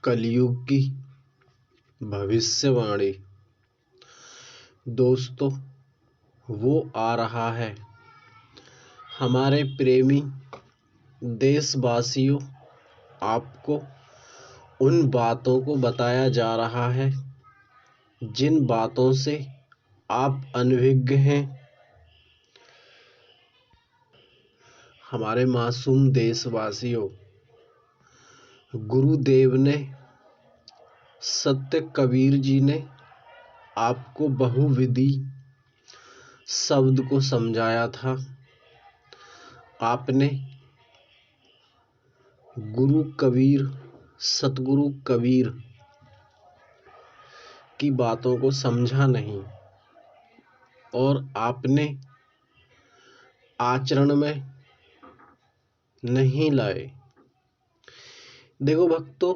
कलयुग की भविष्यवाणी। दोस्तों, वो आ रहा है। हमारे प्रेमी देशवासियों, आपको उन बातों को बताया जा रहा है जिन बातों से आप अनभिज्ञ हैं। हमारे मासूम देशवासियों, गुरुदेव ने, सत्य कबीर जी ने आपको बहुविधि शब्द को समझाया था। आपने गुरु कबीर, सतगुरु कबीर की बातों को समझा नहीं और आपने आचरण में नहीं लाए। देखो भक्तों,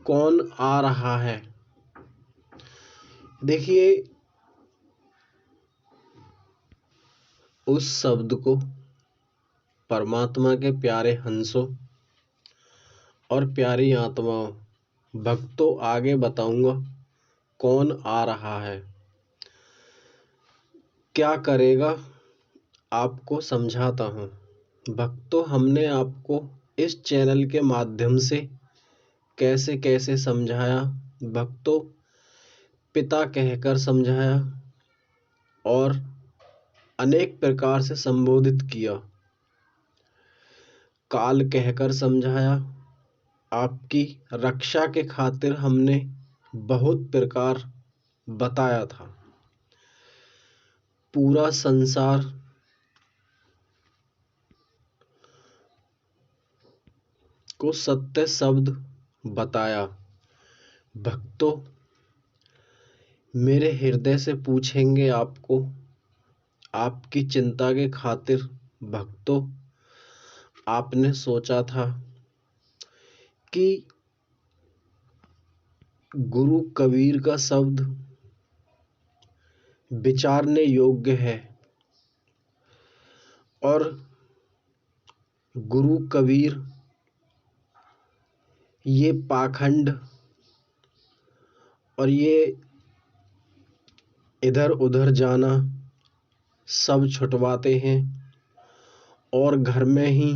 कौन आ रहा है? देखिए, उस शब्द को परमात्मा के प्यारे हंसों और प्यारी आत्माओं, भक्तों आगे बताऊंगा कौन आ रहा है, क्या करेगा, आपको समझाता हूँ। भक्तों, हमने आपको इस चैनल के माध्यम से कैसे कैसे समझाया। भक्तों, पिता कहकर समझाया और अनेक प्रकार से संबोधित किया। काल कहकर समझाया। आपकी रक्षा के खातिर हमने बहुत प्रकार बताया था। पूरा संसार को सत्य शब्द बताया। भक्तों, मेरे हृदय से पूछेंगे आपको, आपकी चिंता के खातिर। भक्तों, आपने सोचा था कि गुरु कबीर का शब्द विचारने योग्य है और गुरु कबीर ये पाखंड और ये इधर उधर जाना सब छुटवाते हैं और घर में ही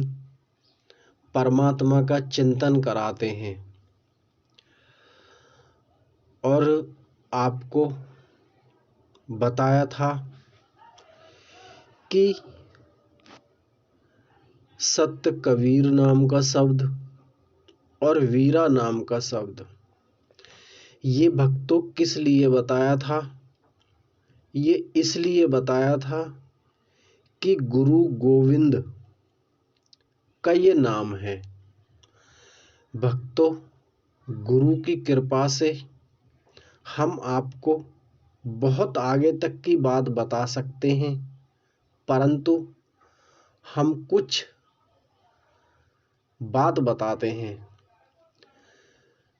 परमात्मा का चिंतन कराते हैं। और आपको बताया था कि सत्य कबीर नाम का शब्द और वीरा नाम का शब्द, ये भक्तों किस लिए बताया था? ये इसलिए बताया था कि गुरु गोविंद का ये नाम है। भक्तों, गुरु की कृपा से हम आपको बहुत आगे तक की बात बता सकते हैं, परंतु हम कुछ बात बताते हैं।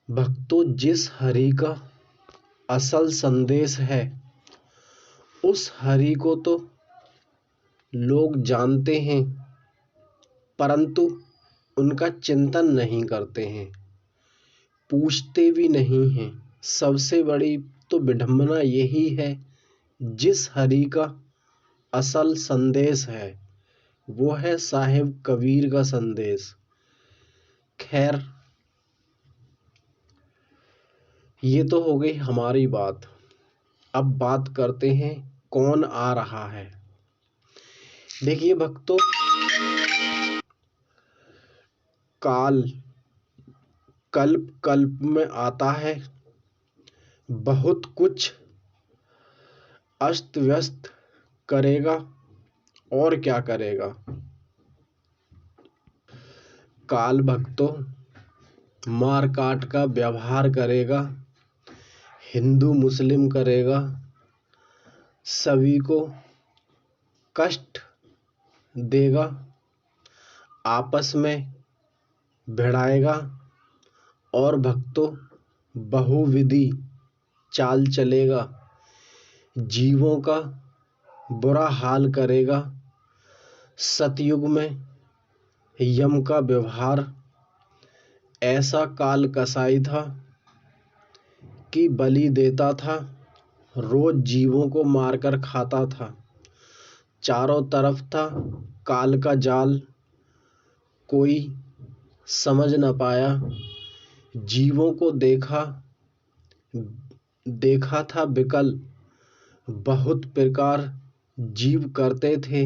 भक्तों, जिस हरि का असल संदेश है, उस हरि को तो लोग जानते हैं, परंतु उनका चिंतन नहीं करते हैं, पूछते भी नहीं हैं। सबसे बड़ी तो विडंबना यही है, जिस हरि का असल संदेश है वो है साहिब कबीर का संदेश। खैर, ये तो हो गई हमारी बात। अब बात करते हैं कौन आ रहा है। देखिए भक्तों, काल कल्प कल्प में आता है, बहुत कुछ अस्त व्यस्त करेगा और क्या करेगा। काल भक्तों मार काट का व्यवहार करेगा, हिंदू मुस्लिम करेगा, सभी को कष्ट देगा, आपस में भिड़ाएगा और भक्तों बहुविधि चाल चलेगा, जीवों का बुरा हाल करेगा। सतयुग में यम का व्यवहार ऐसा काल कसाई था कि बलि देता था, रोज जीवों को मारकर खाता था। चारों तरफ था काल का जाल, कोई समझ न पाया। जीवों को देखा था विकल, बहुत प्रकार जीव करते थे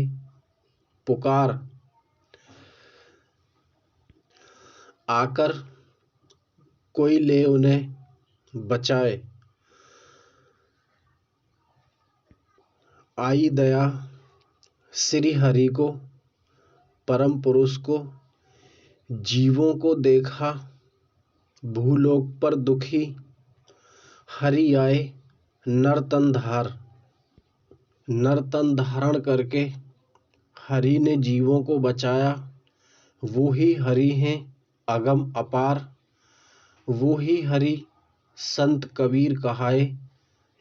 पुकार। आकर कोई ले उन्हें बचाए, आई दया श्री हरि को, परम पुरुष को। जीवों को देखा भूलोक पर दुखी, हरि आए नर्तन धारण करके। हरि ने जीवों को बचाया, वो ही हरि हैं अगम अपार। वो ही हरि संत कबीर कहाए,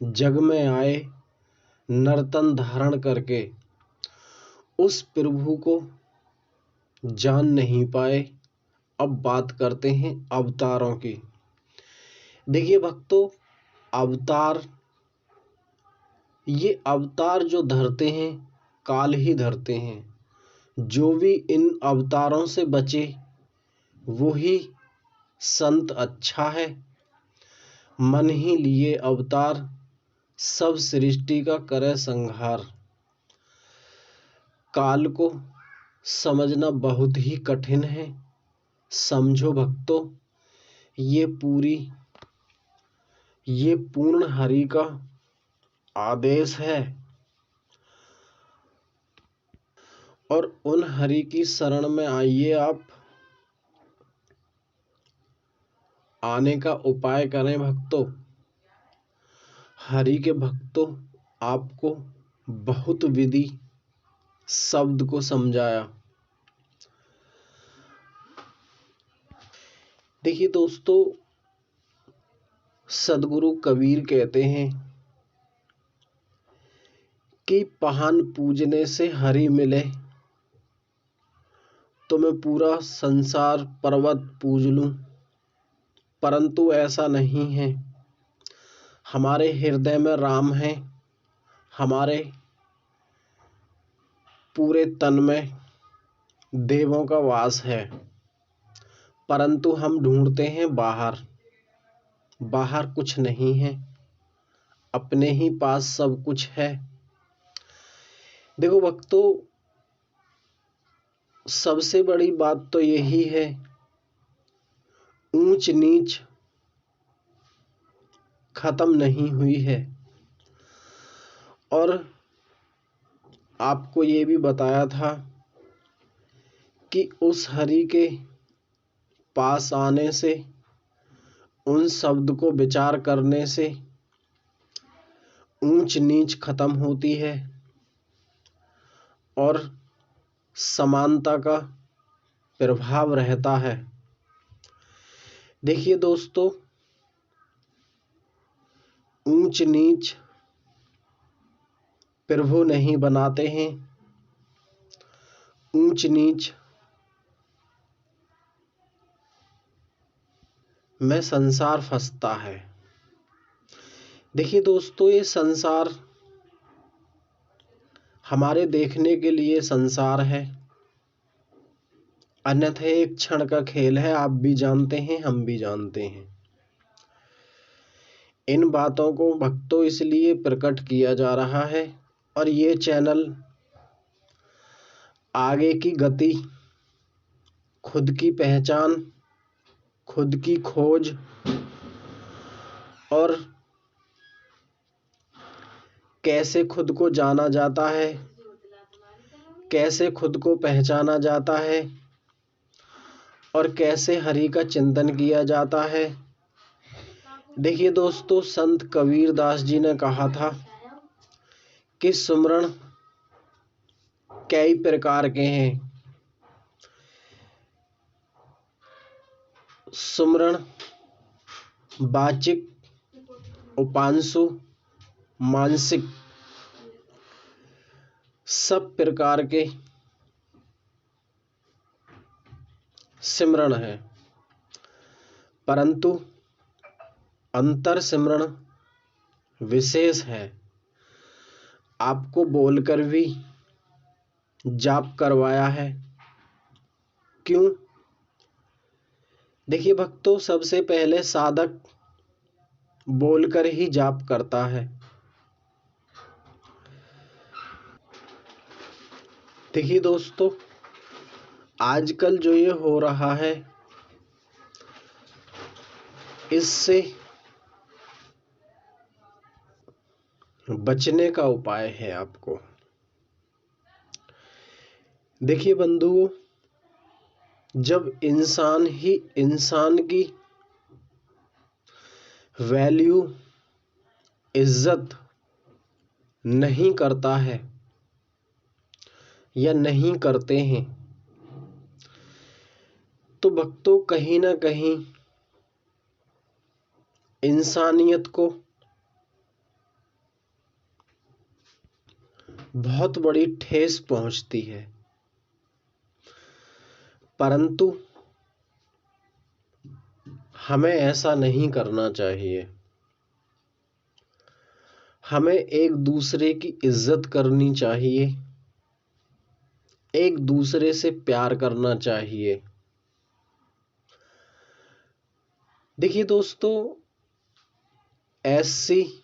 जग में आए नर्तन धारण करके। उस प्रभु को जान नहीं पाए। अब बात करते हैं अवतारों की। देखिए भक्तों, ये अवतार जो धरते हैं काल ही धरते हैं। जो भी इन अवतारों से बचे वो ही संत अच्छा है। मन ही लिए अवतार, सब सृष्टि का करे संहार। काल को समझना बहुत ही कठिन है। समझो भक्तों, ये पूर्ण हरि का आदेश है और उन हरि की शरण में आइए। आप आने का उपाय करें भक्तों। हरि के भक्तों, आपको बहुत विधि शब्द को समझाया। देखिए दोस्तों, सदगुरु कबीर कहते हैं कि पहान पूजने से हरि मिले, तो मैं पूरा संसार पर्वत पूज लूं, परंतु ऐसा नहीं है। हमारे हृदय में राम है, हमारे पूरे तन में देवों का वास है, परंतु हम ढूंढते हैं बाहर कुछ नहीं है, अपने ही पास सब कुछ है। देखो भक्तों, सबसे बड़ी बात तो यही है, ऊंच नीच खत्म नहीं हुई है। और आपको ये भी बताया था कि उस हरि के पास आने से, उन शब्द को विचार करने से ऊंच नीच खत्म होती है और समानता का प्रभाव रहता है। देखिए दोस्तों, ऊंच नीच प्रभु नहीं बनाते हैं, ऊंच नीच में संसार फंसता है। देखिए दोस्तों, ये संसार हमारे देखने के लिए संसार है, अन्यथा एक क्षण का खेल है। आप भी जानते हैं, हम भी जानते हैं। इन बातों को भक्तों इसलिए प्रकट किया जा रहा है और ये चैनल आगे की गति, खुद की पहचान, खुद की खोज और कैसे खुद को जाना जाता है, कैसे खुद को पहचाना जाता है और कैसे हरि का चिंतन किया जाता है। देखिए दोस्तों, संत कबीरदास जी ने कहा था कि सुमरण कई प्रकार के हैं। सुमरण वाचिक, उपांशु, मानसिक, सब प्रकार के सिमरण है। परंतु अंतर सिमरण विशेष है। आपको बोलकर भी जाप करवाया है। क्यों? देखिए भक्तों, सबसे पहले साधक बोलकर ही जाप करता है। देखिए दोस्तों, आजकल जो ये हो रहा है, इससे बचने का उपाय है आपको। देखिए बंधुओं, जब इंसान ही इंसान की वैल्यू, इज्जत नहीं करता है या नहीं करते हैं, तो भक्तों कहीं ना कहीं इंसानियत को बहुत बड़ी ठेस पहुंचती है। परंतु हमें ऐसा नहीं करना चाहिए। हमें एक दूसरे की इज्जत करनी चाहिए, एक दूसरे से प्यार करना चाहिए। देखिए दोस्तों, एससी,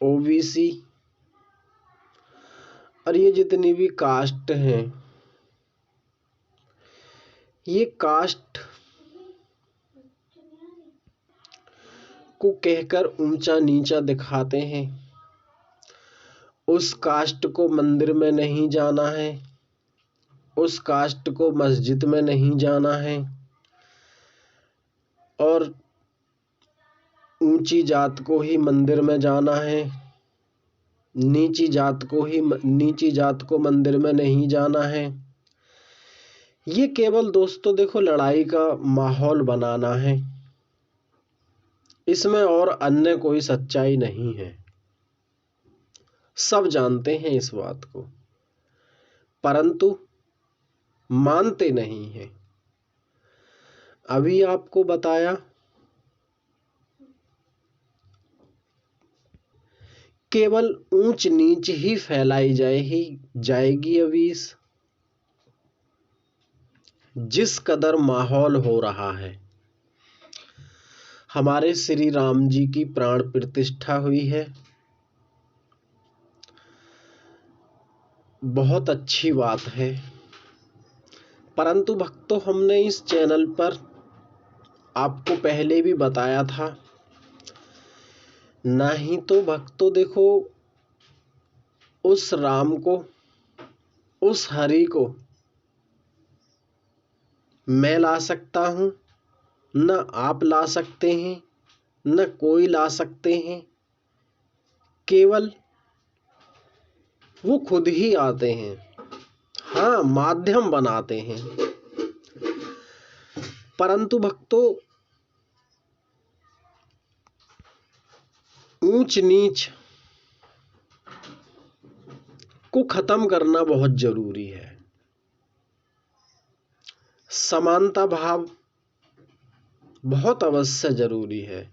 ओबीसी और ये जितनी भी कास्ट हैं, ये कास्ट को कहकर ऊंचा नीचा दिखाते हैं। उस कास्ट को मंदिर में नहीं जाना है, उस कास्ट को मस्जिद में नहीं जाना है, और ऊंची जात को ही मंदिर में जाना है, नीची जात को मंदिर में नहीं जाना है। ये केवल दोस्तों देखो लड़ाई का माहौल बनाना है, इसमें और अन्य कोई सच्चाई नहीं है। सब जानते हैं इस बात को, परंतु मानते नहीं हैं। अभी आपको बताया, केवल ऊंच नीच ही फैलाई जाएगी। अभी जिस कदर माहौल हो रहा है, हमारे श्री राम जी की प्राण प्रतिष्ठा हुई है, बहुत अच्छी बात है। परंतु भक्तों, हमने इस चैनल पर आपको पहले भी बताया था, नहीं तो भक्तों देखो, उस राम को, उस हरि को मैं ला सकता हूं, न आप ला सकते हैं, न कोई ला सकते हैं। केवल वो खुद ही आते हैं। हाँ, माध्यम बनाते हैं। परंतु भक्तों, ऊंच नीच को खत्म करना बहुत जरूरी है। समानता भाव बहुत अवश्य जरूरी है।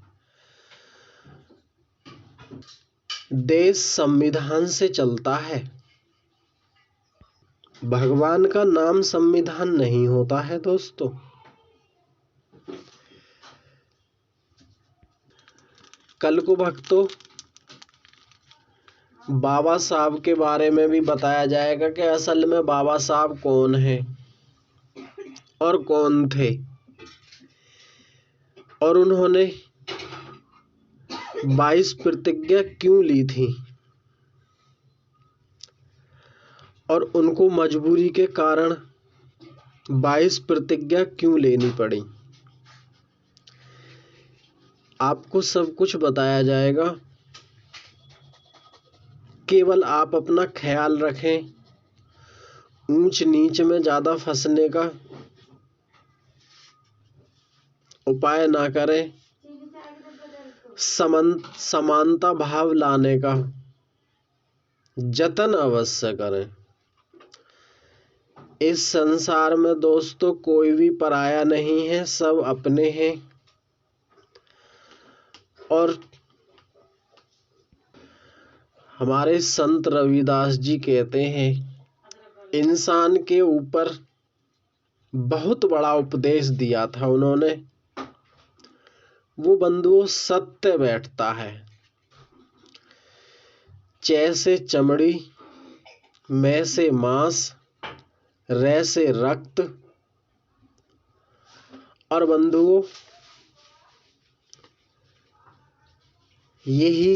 देश संविधान से चलता है। भगवान का नाम संविधान नहीं होता है दोस्तों। कल को भक्तों बाबा साहब के बारे में भी बताया जाएगा कि असल में बाबा साहब कौन है और कौन थे, और उन्होंने 22 प्रतिज्ञा क्यों ली थी, और उनको मजबूरी के कारण 22 प्रतिज्ञा क्यों लेनी पड़ी। आपको सब कुछ बताया जाएगा। केवल आप अपना ख्याल रखें, ऊंच नीच में ज्यादा फंसने का उपाय ना करें, समानता भाव लाने का जतन अवश्य करें। इस संसार में दोस्तों कोई भी पराया नहीं है, सब अपने हैं। और हमारे संत रविदास जी कहते हैं, इंसान के ऊपर बहुत बड़ा उपदेश दिया था उन्होंने। वो बंधुओं सत्य बैठता है। च से चमड़ी, मैं से मांस, रे से रक्त। और बंधुओं यही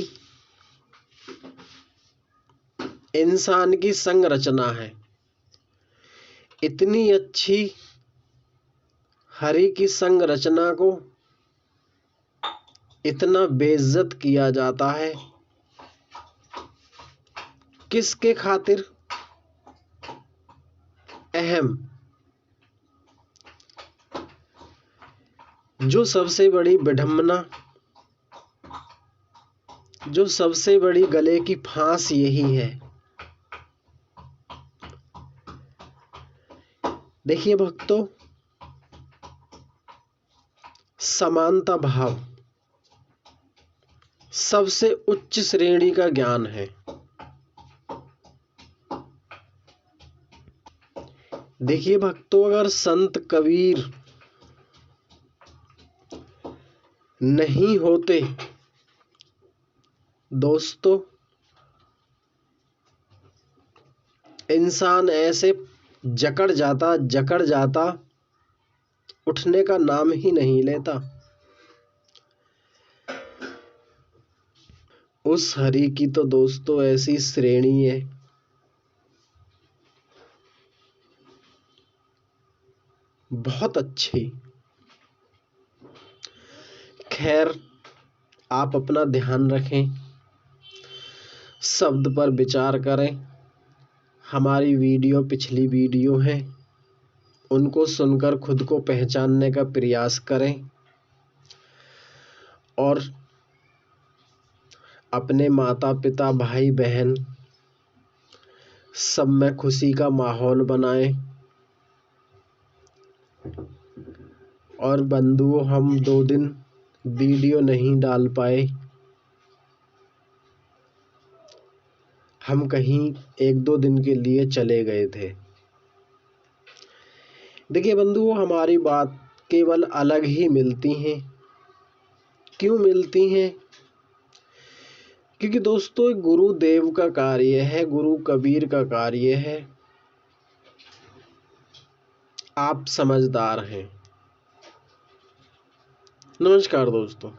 इंसान की संरचना है। इतनी अच्छी हरि की संरचना को इतना बेइज्जत किया जाता है। किसके खातिर? अहम। जो सबसे बड़ी विडंबना, जो सबसे बड़ी गले की फांस यही है। देखिए भक्तों, समानता भाव सबसे उच्च श्रेणी का ज्ञान है। देखिए भक्तों, अगर संत कबीर नहीं होते दोस्तों, इंसान ऐसे जकड़ जाता, उठने का नाम ही नहीं लेता। उस हरि की तो दोस्तों ऐसी श्रेणी है, बहुत अच्छी। खैर, आप अपना ध्यान रखें, शब्द पर विचार करें। हमारी वीडियो पिछली वीडियो है, उनको सुनकर खुद को पहचानने का प्रयास करें और अपने माता पिता भाई बहन सब में खुशी का माहौल बनाएं। और बंधुओं, हम 2 दिन वीडियो नहीं डाल पाए, हम कहीं 1-2 दिन के लिए चले गए थे। देखिए बंधुओं, हमारी बात केवल अलग ही मिलती हैं। क्यों मिलती हैं? क्योंकि दोस्तों गुरुदेव का कार्य है, गुरु कबीर का कार्य है। आप समझदार हैं। नमस्कार दोस्तों।